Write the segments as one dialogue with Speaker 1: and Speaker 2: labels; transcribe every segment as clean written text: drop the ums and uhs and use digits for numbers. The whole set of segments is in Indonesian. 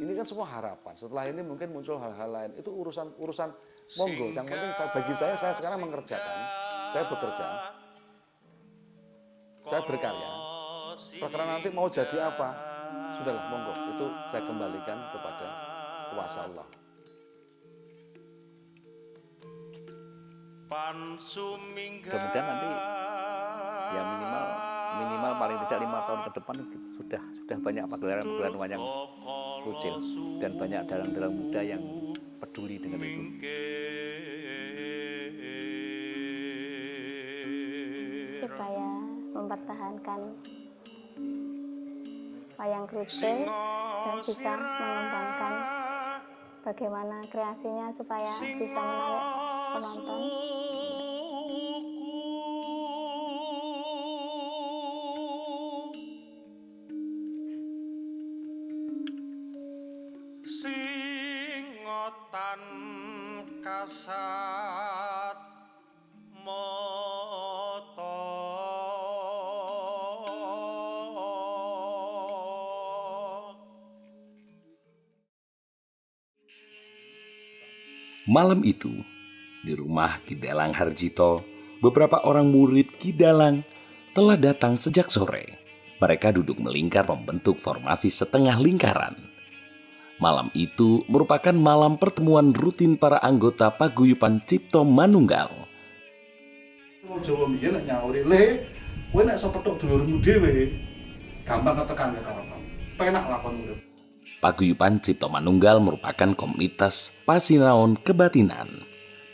Speaker 1: Ini kan semua harapan. Setelah ini mungkin muncul hal-hal lain. Itu urusan monggo. Yang penting bagi saya sekarang mengerjakan. Saya bekerja. Saya berkarya. Perkara nanti mau jadi apa? Sudahlah, monggo. Itu saya kembalikan kepada kuasa Allah.
Speaker 2: Mudah-mudahan nanti ya minimal paling tidak 5 tahun ke depan sudah banyak pagelaran wayang krucil dan banyak dalang-dalang muda yang peduli dengan itu.
Speaker 3: Supaya mempertahankan wayang krucil dan bisa mengembangkan bagaimana kreasinya supaya bisa menarik penonton.
Speaker 4: Singotan kasat moto
Speaker 5: Malam itu, di rumah Ki Dalang Harjito, beberapa orang murid Ki Dalang telah datang sejak sore. Mereka duduk melingkar membentuk formasi setengah lingkaran. Malam itu merupakan malam pertemuan rutin para anggota Paguyuban Cipto Manunggal.
Speaker 6: Jawa mbiyen nek nyauri le, kowe nek iso petuk dulurmu dhewe, gampang ketekan kekarepan. Penak lakon urip.
Speaker 5: Paguyuban Cipto Manunggal merupakan komunitas pasinaon kebatinan.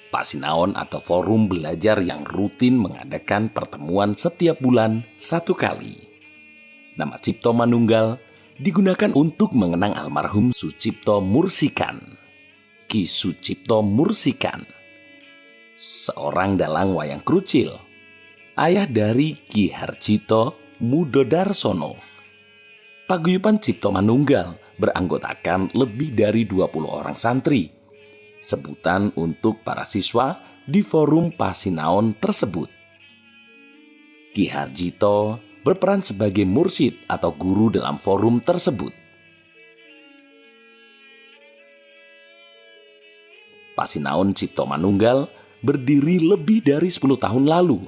Speaker 5: Pasinaon atau forum belajar yang rutin mengadakan pertemuan setiap bulan 1 kali. Nama Cipto Manunggal digunakan untuk mengenang almarhum Sucipto Mursikan. Ki Sucipto Mursikan, seorang dalang wayang krucil, ayah dari Ki Harjito Mudodarsono. Paguyuban Cipto Manunggal beranggotakan lebih dari 20 orang santri, sebutan untuk para siswa di forum pasinaon tersebut. Ki Harjito berperan sebagai mursyid atau guru dalam forum tersebut. Pasinaon Cipto Manunggal berdiri lebih dari 10 tahun lalu,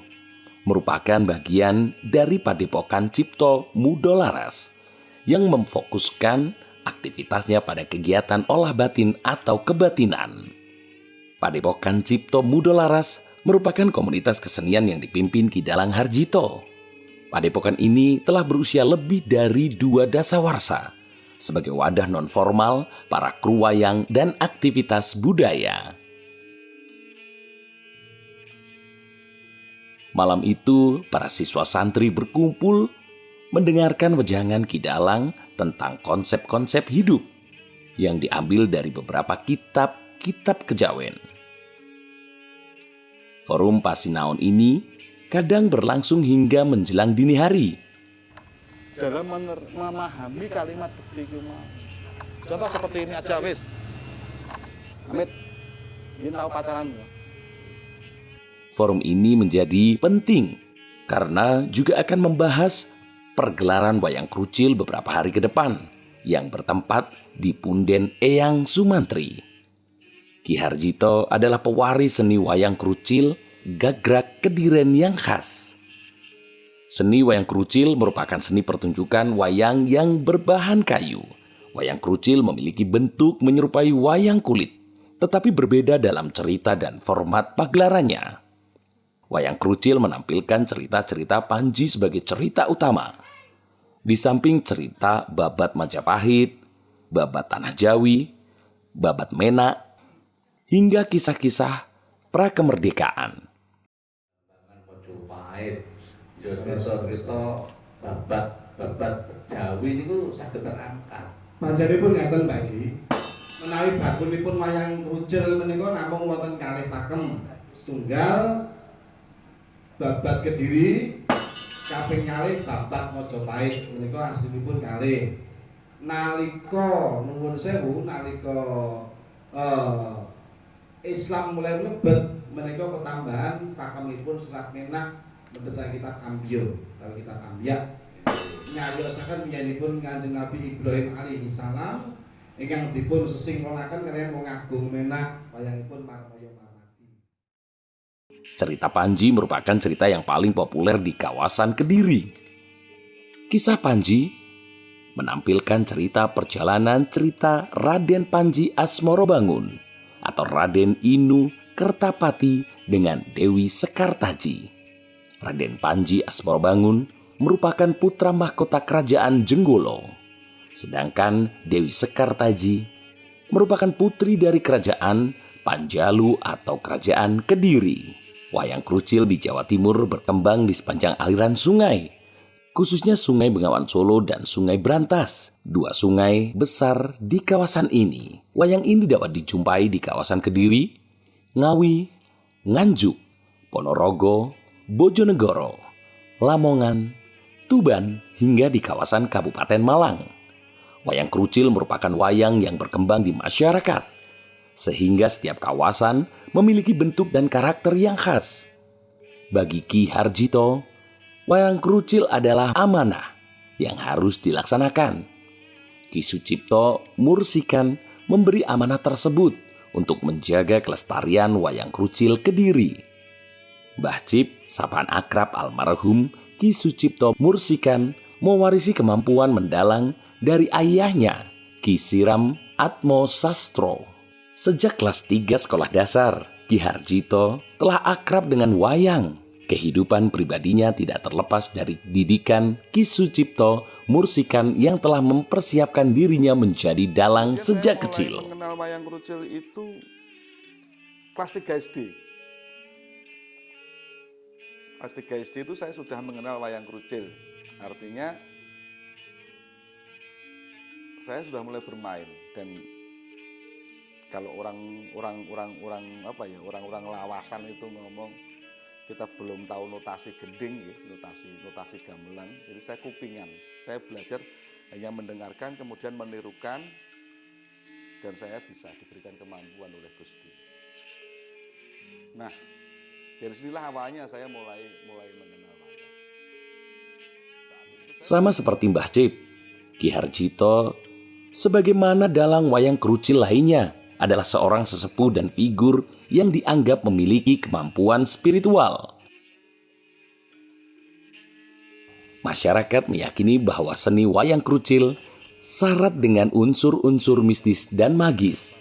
Speaker 5: merupakan bagian dari Padepokan Cipto Mudolaras yang memfokuskan aktivitasnya pada kegiatan olah batin atau kebatinan. Padepokan Cipto Mudolaras merupakan komunitas kesenian yang dipimpin Ki Dalang Harjito. Padepokan ini telah berusia lebih dari 2 dasawarsa sebagai wadah non-formal para kru wayang dan aktivitas budaya. Malam itu, para siswa santri berkumpul mendengarkan wejangan Ki Dalang tentang konsep-konsep hidup yang diambil dari beberapa kitab kejawen. Forum pasinaon ini kadang berlangsung hingga menjelang dini hari.
Speaker 6: Dalam memahami kalimat bukti kumau. Contoh seperti ini aja wis. Amit, ingin tahu pacaran ya?
Speaker 5: Forum ini menjadi penting karena juga akan membahas pergelaran wayang krucil beberapa hari ke depan yang bertempat di Punden Eyang Sumantri. Ki Harjito adalah pewaris seni wayang krucil Gagrak Kediren yang khas. Seni wayang krucil merupakan seni pertunjukan wayang yang berbahan kayu. Wayang krucil memiliki bentuk menyerupai wayang kulit, tetapi berbeda dalam cerita dan format pagelarannya. Wayang krucil menampilkan cerita-cerita Panji sebagai cerita utama. Di samping cerita Babat Majapahit, Babat Tanah Jawi, Babat Menak, hingga kisah-kisah prakemerdekaan.
Speaker 2: Majapahit, cerita-cerita babat Jawi niku saged terangkat.
Speaker 7: Panjenenganipun ngaten Pak Ji. Menawi bakunipun wayang krucil menika namung wonten kalih pakem. Setunggal Babat Kediri, kaping kalih Babat Majapahit menika aslinipun kalih. Nalika nuwun sewu nalika Islam mulai mlebet menika ketambahan pakemipun Serat Menak mendesah kitab Ambio, kalau kitab Ambiak. Nyayosaken biyanipun Kanjeng Nabi Ibrahim alaihi salam ingkang dipun sesinkronaken kaliyan wong agung menak wayangipun Marmaya Marmati.
Speaker 5: Cerita Panji merupakan cerita yang paling populer di kawasan Kediri. Kisah Panji menampilkan cerita perjalanan cerita Raden Panji Asmorobangun atau Raden Inu Kertapati dengan Dewi Sekartaji. Raden Panji Asmorobangun merupakan putra mahkota kerajaan Jenggolo, sedangkan Dewi Sekartaji merupakan putri dari kerajaan Panjalu atau kerajaan Kediri. Wayang Krucil di Jawa Timur berkembang di sepanjang aliran sungai, khususnya Sungai Bengawan Solo dan Sungai Brantas, dua sungai besar di kawasan ini. Wayang ini dapat dijumpai di kawasan Kediri, Ngawi, Nganjuk, Ponorogo, Bojonegoro, Lamongan, Tuban, hingga di kawasan Kabupaten Malang. Wayang Krucil merupakan wayang yang berkembang di masyarakat, sehingga setiap kawasan memiliki bentuk dan karakter yang khas. Bagi Ki Harjito, wayang Krucil adalah amanah yang harus dilaksanakan. Ki Sucipto Mursikan memberi amanah tersebut untuk menjaga kelestarian wayang Krucil Kediri. Mbah Cip, sapaan akrab almarhum Ki Sucipto Mursikan, mewarisi kemampuan mendalang dari ayahnya, Ki Siram Atmo Sastro. Sejak kelas 3 sekolah dasar, Ki Harjito telah akrab dengan wayang. Kehidupan pribadinya tidak terlepas dari didikan Ki Sucipto Mursikan yang telah mempersiapkan dirinya menjadi dalang sejak kecil.
Speaker 1: Saya mengenal wayang Krucil itu kelas 3 SD. Kelas 3 SD itu saya sudah mengenal wayang Krucil. Artinya saya sudah mulai bermain, dan kalau orang-orang lawasan itu ngomong kita belum tahu notasi gending, ya, notasi gamelan. Jadi saya kupingan, saya belajar hanya mendengarkan kemudian menirukan, dan saya bisa diberikan kemampuan oleh Gusti. Nah, dari sinilah awalnya saya mulai mengenal wayang.
Speaker 5: Sama seperti Mbah Cip, Ki Harjito sebagaimana dalang wayang Krucil lainnya adalah seorang sesepuh dan figur yang dianggap memiliki kemampuan spiritual. Masyarakat meyakini bahwa seni wayang Krucil syarat dengan unsur-unsur mistis dan magis.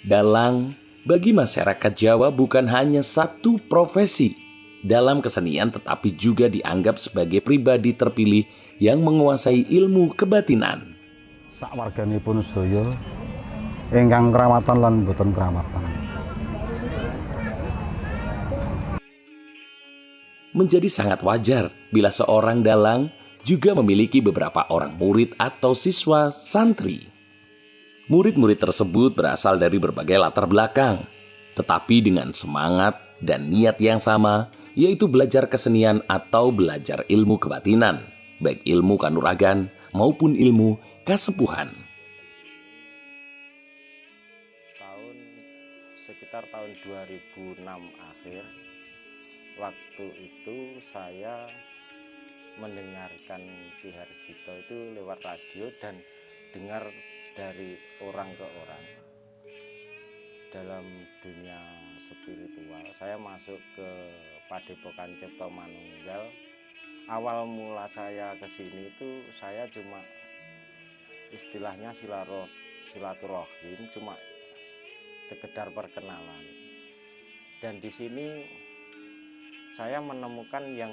Speaker 5: Dalang bagi masyarakat Jawa bukan hanya satu profesi dalam kesenian, tetapi juga dianggap sebagai pribadi terpilih yang menguasai ilmu kebatinan.
Speaker 6: Sak warganipun sedaya ingkang keramatan lan boten keramatan.
Speaker 5: Menjadi sangat wajar bila seorang dalang juga memiliki beberapa orang murid atau siswa santri. Murid-murid tersebut berasal dari berbagai latar belakang, tetapi dengan semangat dan niat yang sama, yaitu belajar kesenian atau belajar ilmu kebatinan, baik ilmu kanuragan maupun ilmu kasepuhan.
Speaker 4: Sekitar tahun 2006 akhir, waktu itu saya mendengarkan Ki Harjito itu lewat radio dan dengar dari orang ke orang. Dalam dunia spiritual, saya masuk ke Padepokan Cipto Manunggal. Awal mula saya ke sini itu saya cuma istilahnya silaturahim, cuma sekedar perkenalan. Dan di sini saya menemukan yang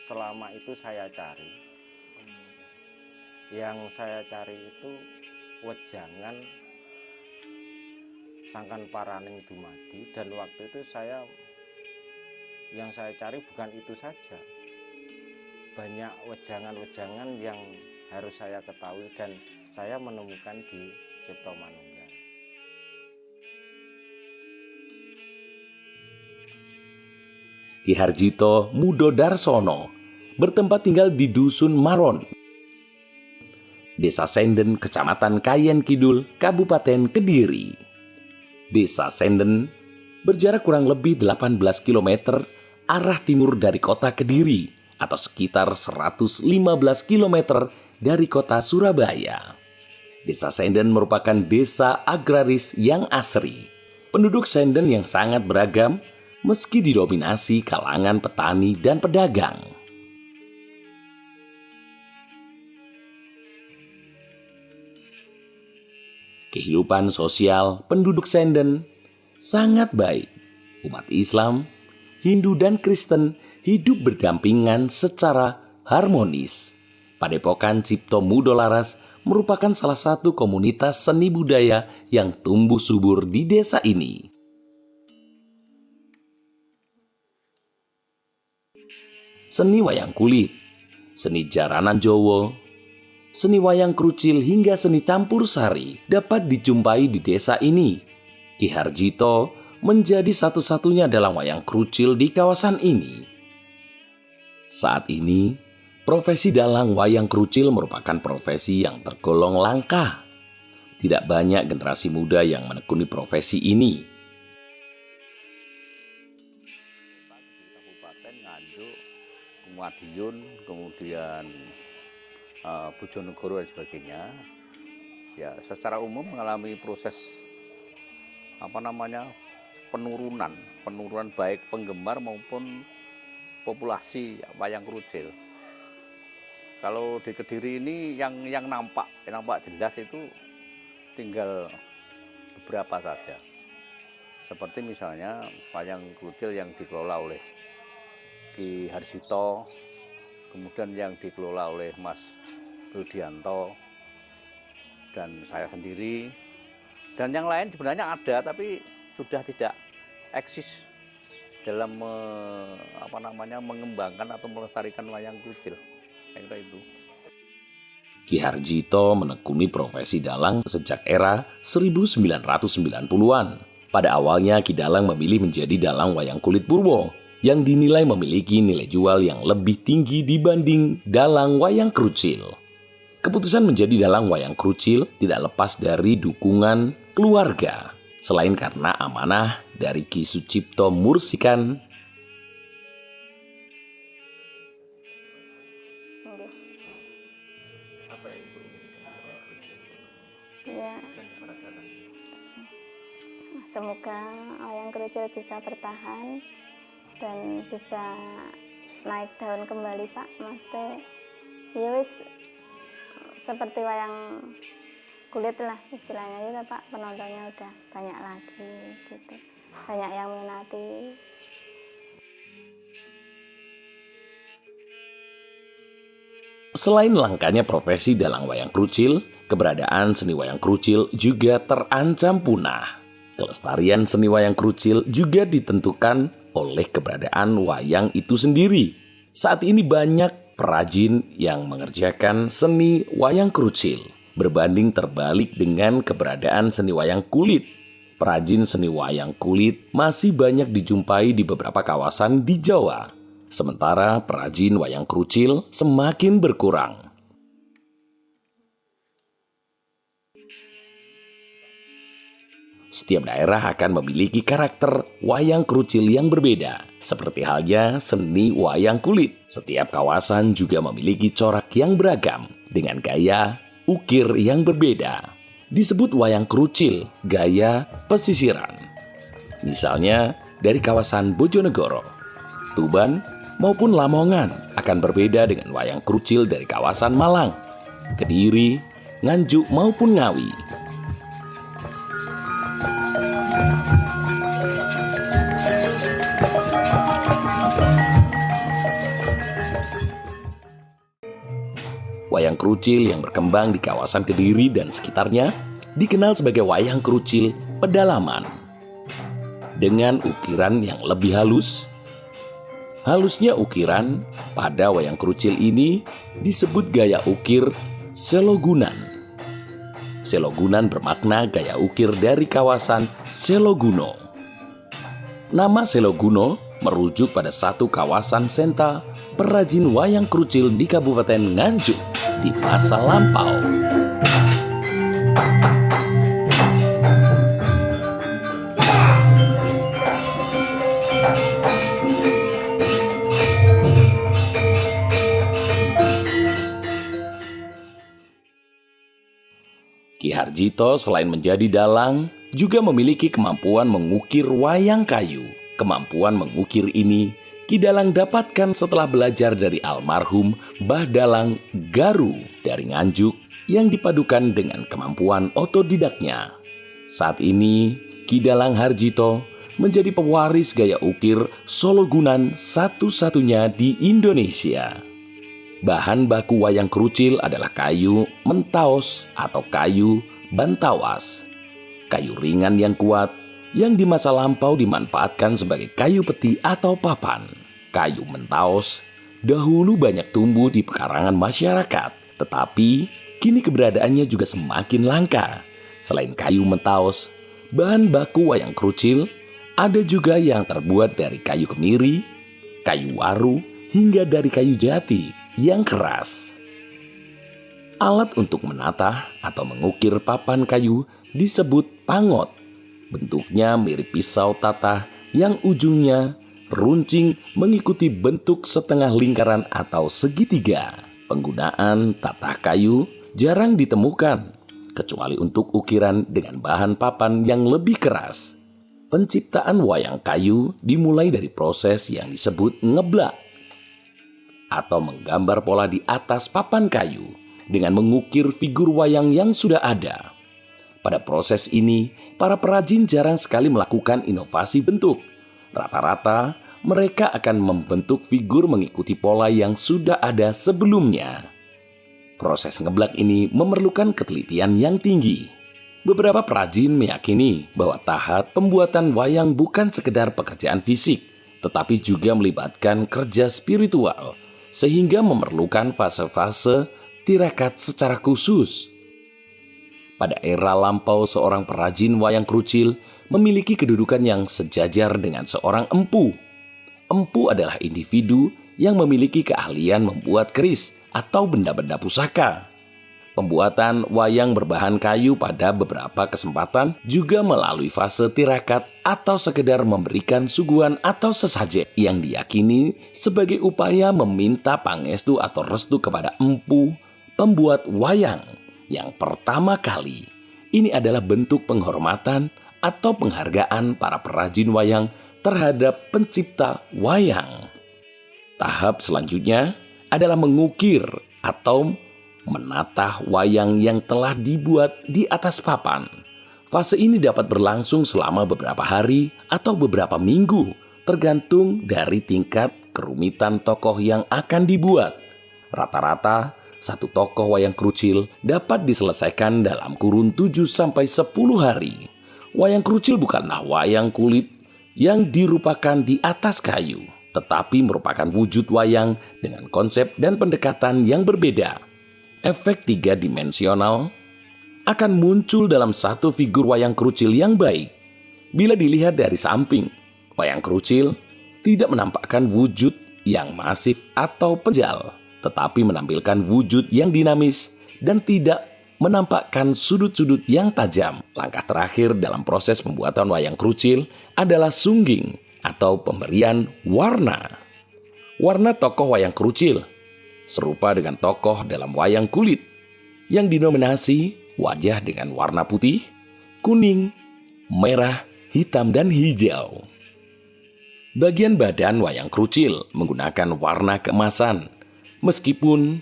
Speaker 4: selama itu saya cari. Yang saya cari itu wejangan Sangkan Paraning Dumadi, dan waktu itu yang saya cari bukan itu saja. Banyak wejangan-wejangan yang harus saya ketahui dan saya menemukan di Cipto Manunggal.
Speaker 5: Ki Harjito Mudo Darsono bertempat tinggal di Dusun Maron, Desa Senden, Kecamatan Kayen Kidul, Kabupaten Kediri. Desa Senden berjarak kurang lebih 18 km arah timur dari kota Kediri atau sekitar 115 km dari kota Surabaya. Desa Senden merupakan desa agraris yang asri. Penduduk Senden yang sangat beragam, meski didominasi kalangan petani dan pedagang. Kehidupan sosial penduduk Senden sangat baik. Umat Islam, Hindu, dan Kristen hidup berdampingan secara harmonis. Padepokan Cipto Mudo Laras merupakan salah satu komunitas seni budaya yang tumbuh subur di desa ini. Seni wayang kulit, seni jaranan Jowo, seni wayang krucil hingga seni campur sari dapat dijumpai di desa ini. Ki Harjito menjadi satu-satunya dalang wayang krucil di kawasan ini. Saat ini, profesi dalang wayang krucil merupakan profesi yang tergolong langka. Tidak banyak generasi muda yang menekuni profesi ini.
Speaker 2: Kabupaten Nganjuk, Madiun, kemudian Bojonegoro dan sebagainya, ya secara umum mengalami proses penurunan baik penggemar maupun populasi wayang krucil. Kalau di Kediri ini yang nampak jelas itu tinggal beberapa saja. Seperti misalnya wayang krucil yang dikelola oleh Ki Harjito, kemudian yang dikelola oleh Mas Rudianto dan saya sendiri, dan yang lain sebenarnya ada tapi sudah tidak eksis dalam mengembangkan atau melestarikan wayang krucil. Kira itu.
Speaker 5: Ki Harjito menekuni profesi dalang sejak era 1990-an. Pada awalnya Ki Dalang memilih menjadi dalang wayang kulit Purwo yang dinilai memiliki nilai jual yang lebih tinggi dibanding dalang wayang krucil. Keputusan menjadi dalang wayang krucil tidak lepas dari dukungan keluarga. Selain karena amanah dari Ki Sucipto Mursikan,
Speaker 3: ya, semoga wayang krucil bisa bertahan dan bisa naik daun kembali, Pak. Maksudnya ya wis seperti wayang kulit lah istilahnya gitu, Pak. Penontonnya udah banyak lagi gitu, banyak yang minati.
Speaker 5: selain langkanya profesi dalang wayang krucil, keberadaan seni wayang krucil juga terancam punah. Kelestarian seni wayang krucil juga ditentukan oleh keberadaan wayang itu sendiri. Saat ini banyak perajin yang mengerjakan seni wayang krucil, berbanding terbalik dengan keberadaan seni wayang kulit. Perajin seni wayang kulit masih banyak dijumpai di beberapa kawasan di Jawa, sementara perajin wayang krucil semakin berkurang. Setiap daerah akan memiliki karakter wayang krucil yang berbeda, seperti halnya seni wayang kulit. Setiap kawasan juga memiliki corak yang beragam, dengan gaya ukir yang berbeda. Disebut wayang krucil, gaya pesisiran. Misalnya dari kawasan Bojonegoro, Tuban, maupun Lamongan akan berbeda dengan wayang krucil dari kawasan Malang, Kediri, Nganjuk, maupun Ngawi. Wayang krucil yang berkembang di kawasan Kediri dan sekitarnya dikenal sebagai wayang krucil pedalaman. Dengan ukiran yang lebih halus, halusnya ukiran pada wayang krucil ini disebut gaya ukir Selogunan. Selogunan bermakna gaya ukir dari kawasan Seloguno. Nama Seloguno merujuk pada satu kawasan senta perajin wayang krucil di Kabupaten Nganjuk di masa lampau. Ki Harjito selain menjadi dalang, juga memiliki kemampuan mengukir wayang kayu. Kemampuan mengukir ini Ki Dalang dapatkan setelah belajar dari almarhum Mbah Dalang Garu dari Nganjuk yang dipadukan dengan kemampuan otodidaknya. Saat ini, Ki Dalang Harjito menjadi pewaris gaya ukir Sologunan satu-satunya di Indonesia. Bahan baku wayang kerucil adalah kayu mentaos atau kayu bantawas. Kayu ringan yang kuat yang di masa lampau dimanfaatkan sebagai kayu peti atau papan. Kayu mentaos dahulu banyak tumbuh di pekarangan masyarakat, tetapi kini keberadaannya juga semakin langka. Selain kayu mentaos, bahan baku wayang kerucil ada juga yang terbuat dari kayu kemiri, kayu waru, hingga dari kayu jati yang keras. Alat untuk menatah atau mengukir papan kayu disebut pangot. Bentuknya mirip pisau tatah yang ujungnya runcing mengikuti bentuk setengah lingkaran atau segitiga. Penggunaan tatah kayu jarang ditemukan, kecuali untuk ukiran dengan bahan papan yang lebih keras. Penciptaan wayang kayu dimulai dari proses yang disebut ngeblak, atau menggambar pola di atas papan kayu dengan mengukir figur wayang yang sudah ada. Pada proses ini, para perajin jarang sekali melakukan inovasi bentuk. Rata-rata, mereka akan membentuk figur mengikuti pola yang sudah ada sebelumnya. Proses ngeblak ini memerlukan ketelitian yang tinggi. Beberapa perajin meyakini bahwa tahap pembuatan wayang bukan sekedar pekerjaan fisik, tetapi juga melibatkan kerja spiritual, sehingga memerlukan fase-fase tirakat secara khusus. Pada era lampau, seorang perajin wayang kerucil memiliki kedudukan yang sejajar dengan seorang empu. Empu adalah individu yang memiliki keahlian membuat keris atau benda-benda pusaka. Pembuatan wayang berbahan kayu pada beberapa kesempatan juga melalui fase tirakat atau sekedar memberikan suguhan atau sesajen yang diyakini sebagai upaya meminta pangestu atau restu kepada empu pembuat wayang yang pertama kali. Ini adalah bentuk penghormatan atau penghargaan para perajin wayang terhadap pencipta wayang. Tahap selanjutnya adalah mengukir atau menatah wayang yang telah dibuat di atas papan. Fase ini dapat berlangsung selama beberapa hari atau beberapa minggu, tergantung dari tingkat kerumitan tokoh yang akan dibuat. Rata-rata, satu tokoh wayang kerucil dapat diselesaikan dalam kurun 7-10 hari. Wayang kerucil bukanlah wayang kulit yang dirupakan di atas kayu, tetapi merupakan wujud wayang dengan konsep dan pendekatan yang berbeda. Efek 3-dimensional akan muncul dalam satu figur wayang kerucil yang baik. Bila dilihat dari samping, wayang kerucil tidak menampakkan wujud yang masif atau penjal, tetapi menampilkan wujud yang dinamis dan tidak menampakkan sudut-sudut yang tajam. Langkah terakhir dalam proses pembuatan wayang kerucil adalah sungging atau pemberian warna. Warna tokoh wayang kerucil serupa dengan tokoh dalam wayang kulit yang dinominasi wajah dengan warna putih, kuning, merah, hitam, dan hijau. Bagian badan wayang kerucil menggunakan warna keemasan, meskipun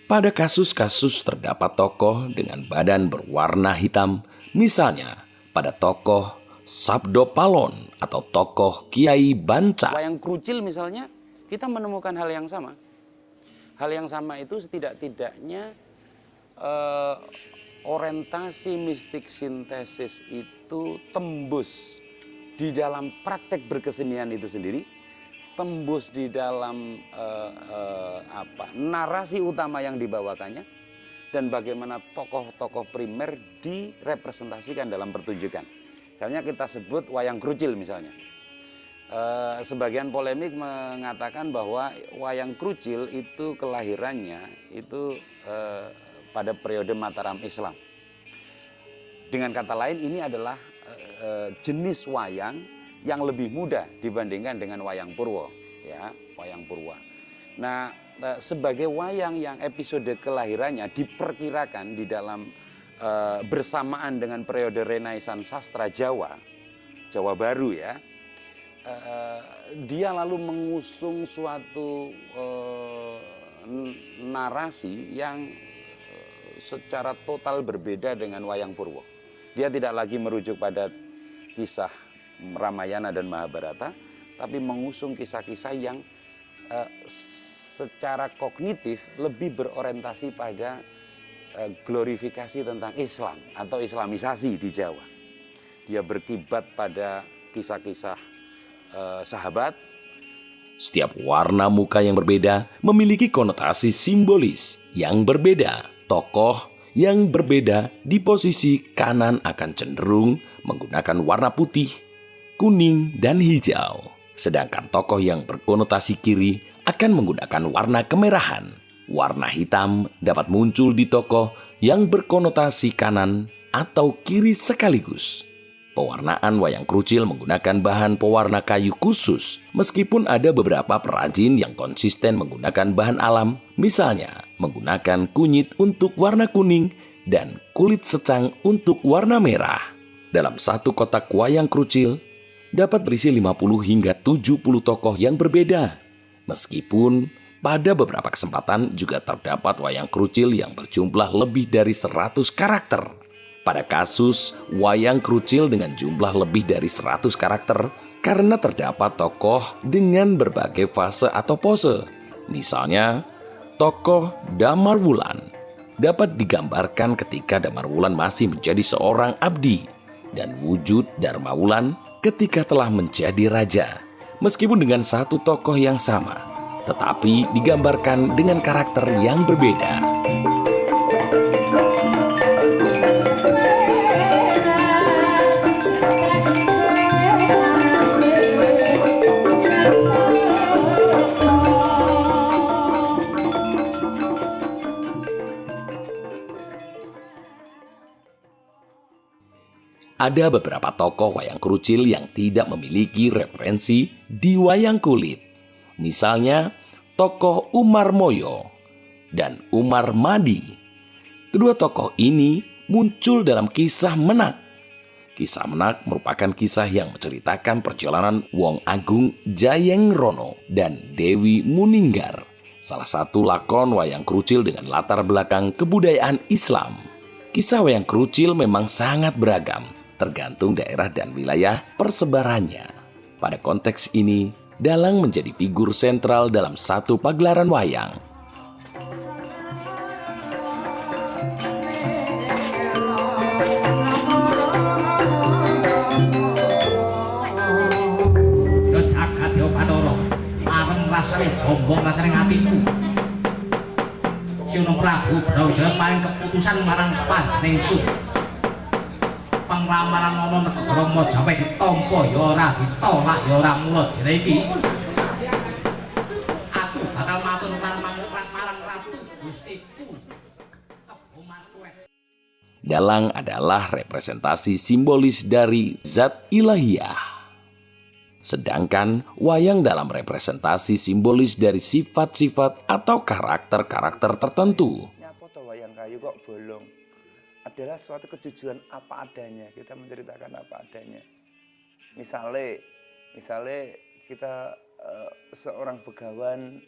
Speaker 5: pada kasus-kasus terdapat tokoh dengan badan berwarna hitam, misalnya pada tokoh Sabdo Palon atau tokoh Kiai Banca.
Speaker 8: Wayang kerucil misalnya, kita menemukan hal yang sama. Hal yang sama itu setidak-tidaknya orientasi mistik sintesis itu tembus di dalam praktek berkesenian itu sendiri, tembus di dalam narasi utama yang dibawakannya, dan bagaimana tokoh-tokoh primer direpresentasikan dalam pertunjukan. Misalnya kita sebut wayang kerucil misalnya. Sebagian polemik mengatakan bahwa wayang kerucil itu kelahirannya itu pada periode Mataram Islam. Dengan kata lain, ini adalah jenis wayang yang lebih muda dibandingkan dengan wayang Purwo, ya, wayang Purwa. Nah, sebagai wayang yang episode kelahirannya diperkirakan di dalam bersamaan dengan periode Renaissance sastra Jawa, Jawa Baru ya, dia lalu mengusung suatu narasi yang secara total berbeda dengan Wayang Purwo. Dia tidak lagi merujuk pada kisah Ramayana dan Mahabharata, tapi mengusung kisah-kisah yang secara kognitif lebih berorientasi pada glorifikasi tentang Islam atau Islamisasi di Jawa. Dia berkibat pada kisah-kisah sahabat.
Speaker 5: Setiap warna muka yang berbeda memiliki konotasi simbolis yang berbeda. Tokoh yang berbeda di posisi kanan akan cenderung menggunakan warna putih, kuning, dan hijau. Sedangkan tokoh yang berkonotasi kiri akan menggunakan warna kemerahan. Warna hitam dapat muncul di tokoh yang berkonotasi kanan atau kiri sekaligus. Pewarnaan wayang krucil menggunakan bahan pewarna kayu khusus, meskipun ada beberapa perajin yang konsisten menggunakan bahan alam, misalnya menggunakan kunyit untuk warna kuning dan kulit secang untuk warna merah. Dalam satu kotak wayang krucil dapat berisi 50 hingga 70 tokoh yang berbeda, meskipun pada beberapa kesempatan juga terdapat wayang krucil yang berjumlah lebih dari 100 karakter. Pada kasus wayang krucil dengan jumlah lebih dari 100 karakter, karena terdapat tokoh dengan berbagai fase atau pose. Misalnya, tokoh Damar Wulan dapat digambarkan ketika Damar Wulan masih menjadi seorang abdi, dan wujud Dharma Wulan ketika telah menjadi raja. Meskipun dengan satu tokoh yang sama, tetapi digambarkan dengan karakter yang berbeda. Ada beberapa tokoh wayang krucil yang tidak memiliki referensi di wayang kulit. Misalnya, tokoh Umar Moyo dan Umar Madi. Kedua tokoh ini muncul dalam kisah Menak. Kisah Menak merupakan kisah yang menceritakan perjalanan Wong Agung Jayengrono dan Dewi Muninggar, salah satu lakon wayang krucil dengan latar belakang kebudayaan Islam. Kisah wayang krucil memang sangat beragam, tergantung daerah dan wilayah persebarannya. Pada konteks ini, dalang menjadi figur sentral dalam satu pagelaran wayang.
Speaker 7: Yo jagat yo Pandoro, areng rasane bombong rasane atiku. Sino Prabu Brawijaya paling keputusan marang panjenengan. Penglamaran ana negara Majapahit ditampa ya ora ditolak ya ora mula dina iki. Aku bakal matur marang Ratu Gustiku.
Speaker 5: Dalang adalah representasi simbolis dari zat ilahiyah. Sedangkan wayang dalam representasi simbolis dari sifat-sifat atau karakter-karakter tertentu.
Speaker 9: Nyapa to wayang kayu kok bolong? Adalah suatu kejujuran apa adanya, kita menceritakan apa adanya. Misalnya kita seorang begawan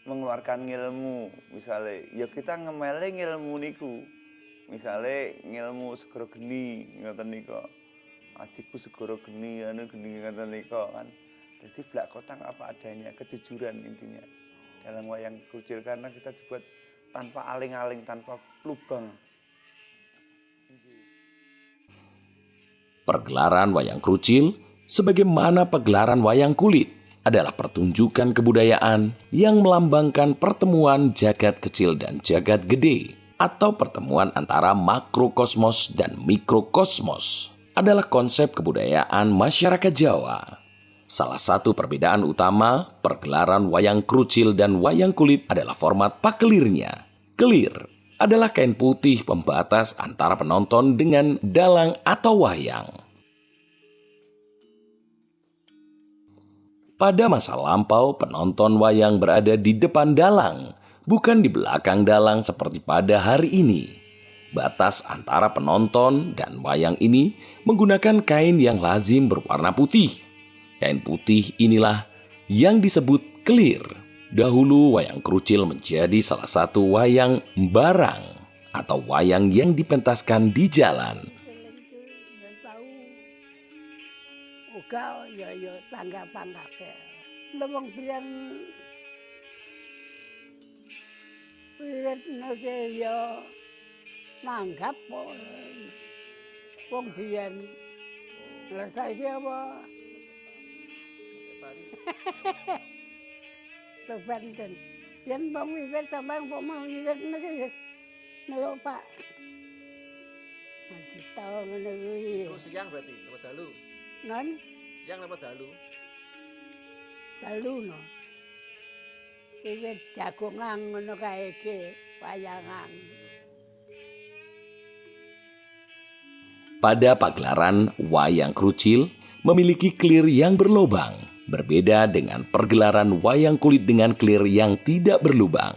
Speaker 9: mengeluarkan ilmu, misalnya ya kita ngemele ilmu niku, misalnya ilmu segoro geni ngoten nika, ajiku segoro geni geni ngoten nika kan. Jadi blak kotang apa adanya, kejujuran intinya dalam wayang krucil, karena kita dibuat tanpa aling-aling, tanpa lubang.
Speaker 5: Pergelaran wayang krucil, sebagaimana pegelaran wayang kulit, adalah pertunjukan kebudayaan yang melambangkan pertemuan jagat kecil dan jagat gede, atau pertemuan antara makrokosmos dan mikrokosmos. Adalah konsep kebudayaan masyarakat Jawa. Salah satu perbedaan utama pergelaran wayang krucil dan wayang kulit adalah format pakelirnya. Kelir adalah kain putih pembatas antara penonton dengan dalang atau wayang. Pada masa lampau, penonton wayang berada di depan dalang, bukan di belakang dalang seperti pada hari ini. Batas antara penonton dan wayang ini menggunakan kain yang lazim berwarna putih. Kain putih inilah yang disebut kelir. Dahulu wayang krucil menjadi salah satu wayang barang atau wayang yang dipentaskan di jalan.
Speaker 10: Uga ya tanggapan-tanggapan. Wong biyen wiwit niki ya nanggap wong biyen. Lah saiki apa? Lho benten. Yen wong wiwit sampeyan kok mau wiwit niki ya nelo Pak. Nanti tau ngene kuwi.
Speaker 11: Siang berarti, apa dalu?
Speaker 10: Non?
Speaker 11: Siang apa dalu?
Speaker 10: Dalu no. Wiwit jagongan ngono kae iki wayangan.
Speaker 5: Pada pagelaran wayang krucil memiliki kelir yang berlubang, berbeda dengan pergelaran wayang kulit dengan kelir yang tidak berlubang.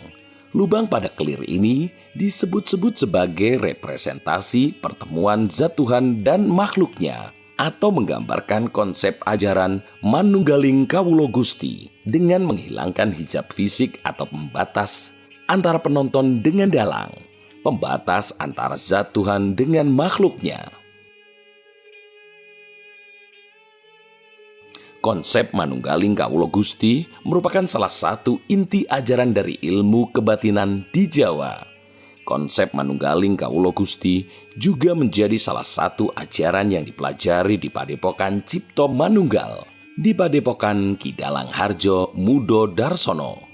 Speaker 5: Lubang pada kelir ini disebut-sebut sebagai representasi pertemuan zat Tuhan dan makhluknya, atau menggambarkan konsep ajaran Manunggaling Kawula Gusti dengan menghilangkan hijab fisik atau pembatas antara penonton dengan dalang, pembatas antara zat Tuhan dengan makhluknya. Konsep Manunggaling Kawula Gusti merupakan salah satu inti ajaran dari ilmu kebatinan di Jawa. Konsep Manunggaling Kawula Gusti juga menjadi salah satu ajaran yang dipelajari di Padepokan Cipto Manunggal, di Padepokan Ki Dalang Harjo Mudo Darsono.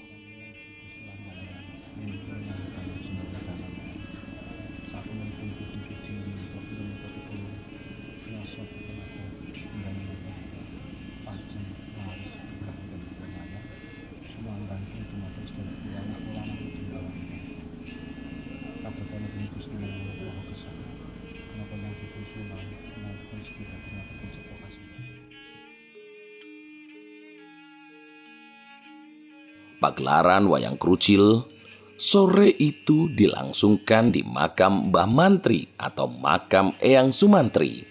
Speaker 5: Pagelaran wayang krucil sore itu dilangsungkan di makam Mbah Mantri atau makam Eyang Sumantri.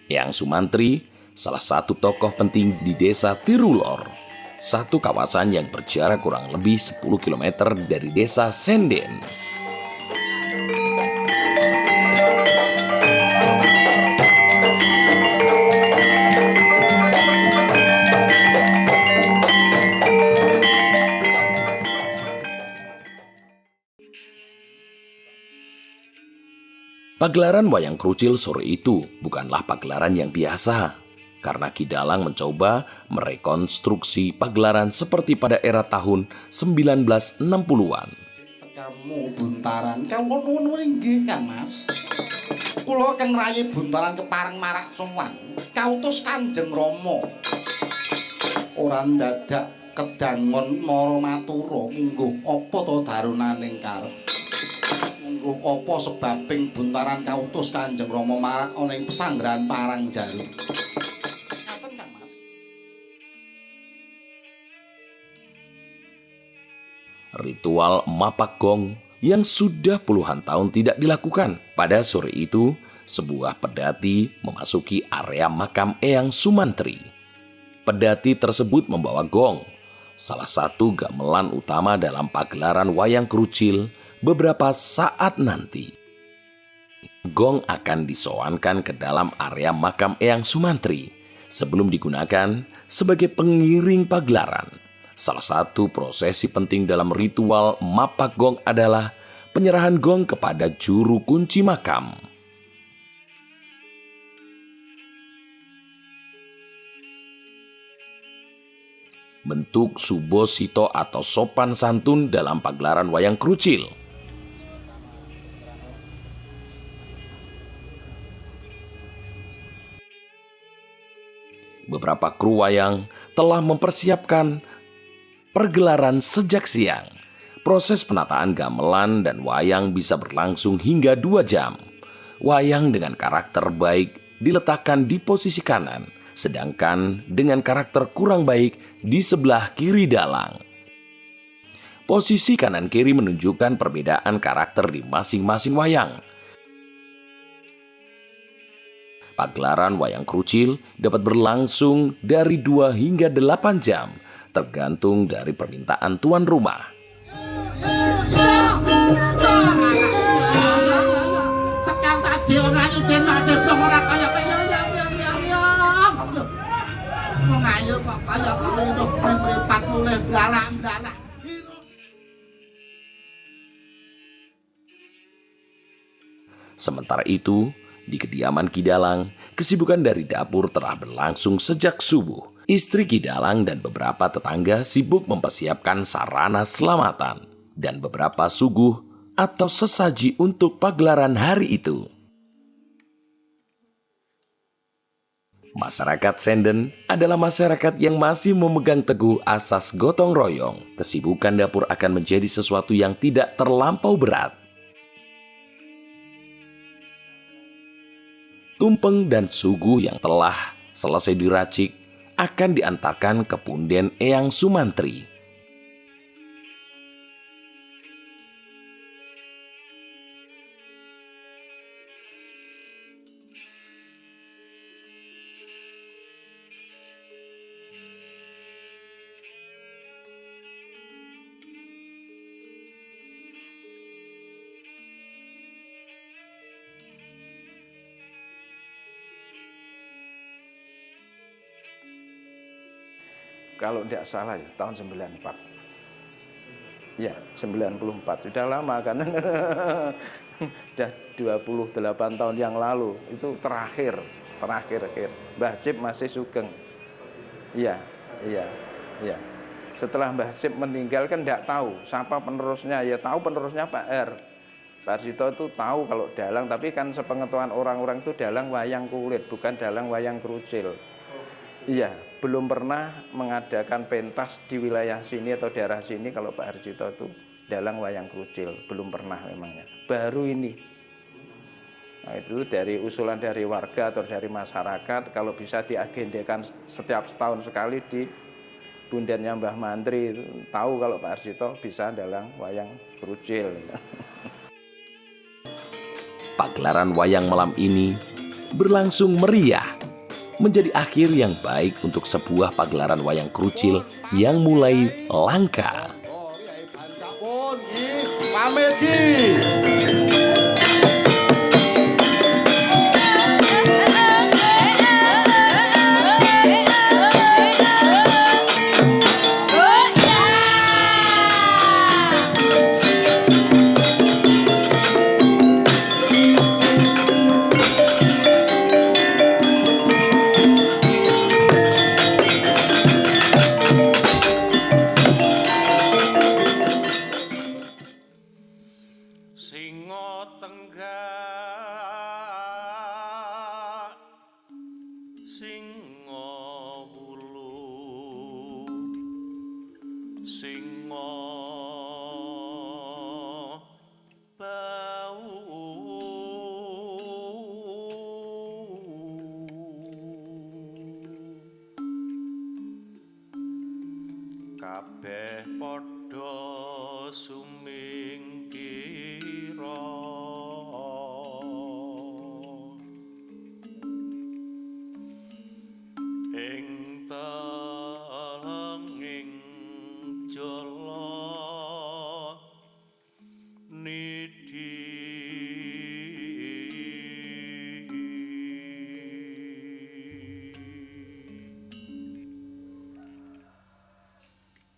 Speaker 5: Eyang Sumantri salah satu tokoh penting di desa Tirulor, satu kawasan yang berjarak kurang lebih 10 km dari desa Senden. Pagelaran wayang krucil sore itu bukanlah pagelaran yang biasa, karena Ki Dalang mencoba merekonstruksi pagelaran seperti pada era tahun 1960-an.
Speaker 7: Kamu buntaran, kamu ngono inggih kan Mas? Kula keng rayi buntaran kepareng marak sowan. Kautus Kanjeng Rama. Ora dadak kedangon mara matura mungguh apa to darunaning karep. Apa sebabing buntaran kautus Kanjeng Rama marak ana ing pesanggrahan Parangjalu. Ngaten kan Mas?
Speaker 5: Ritual mapak gong yang sudah puluhan tahun tidak dilakukan. Pada sore itu, sebuah pedati memasuki area makam Eyang Sumantri. Pedati tersebut membawa gong, salah satu gamelan utama dalam pagelaran wayang krucil beberapa saat nanti. Gong akan disowankan ke dalam area makam Eyang Sumantri sebelum digunakan sebagai pengiring pagelaran. Salah satu prosesi penting dalam ritual mapak gong adalah penyerahan gong kepada juru kunci makam. Bentuk subosito atau sopan santun dalam pagelaran wayang krucil. Beberapa kru wayang telah mempersiapkan pergelaran sejak siang. Proses penataan gamelan dan wayang bisa berlangsung hingga 2 jam. Wayang dengan karakter baik diletakkan di posisi kanan, sedangkan dengan karakter kurang baik di sebelah kiri dalang. Posisi kanan kiri menunjukkan perbedaan karakter di masing-masing wayang. Pagelaran wayang krucil dapat berlangsung dari 2 hingga 8 jam, tergantung dari permintaan tuan rumah.
Speaker 7: Sekal tak jiwa ngayu dena jeblong ora kaya ngayu kok kaya hidup mripat mulih blalang-blalang.
Speaker 5: Sementara itu, di kediaman Ki Dalang, kesibukan dari dapur telah berlangsung sejak subuh. Istri Ki Dalang dan beberapa tetangga sibuk mempersiapkan sarana selamatan dan beberapa suguh atau sesaji untuk pagelaran hari itu. Masyarakat Senden adalah masyarakat yang masih memegang teguh asas gotong royong. Kesibukan dapur akan menjadi sesuatu yang tidak terlampau berat. Tumpeng dan suguh yang telah selesai diracik akan diantarkan ke punden Eyang Sumantri.
Speaker 2: Kalau tidak salah ya, tahun 94. Ya, 94. Sudah lama kan. Sudah 28 tahun yang lalu. Itu terakhir. Mbah Cip masih sugeng. Iya. Setelah Mbah Cip meninggal kan tidak tahu siapa penerusnya. Ya tahu penerusnya Pak R. Pak Arsito itu tahu kalau dalang, tapi kan sepengetahuan orang-orang itu dalang wayang kulit, bukan dalang wayang krucil. Iya, belum pernah mengadakan pentas di wilayah sini atau daerah sini kalau Pak Arsito itu dalang wayang krucil, belum pernah memangnya. Baru ini. Nah, itu dari usulan dari warga atau dari masyarakat, kalau bisa diagendakan setiap setahun sekali di bundennya Mbah Mantri, tahu kalau Pak Arsito bisa dalang wayang krucil.
Speaker 5: Pagelaran wayang malam ini berlangsung meriah, menjadi akhir yang baik untuk sebuah pagelaran wayang krucil yang mulai langka.
Speaker 7: Pamit Ki.
Speaker 12: Kabeh padha sumingkira ing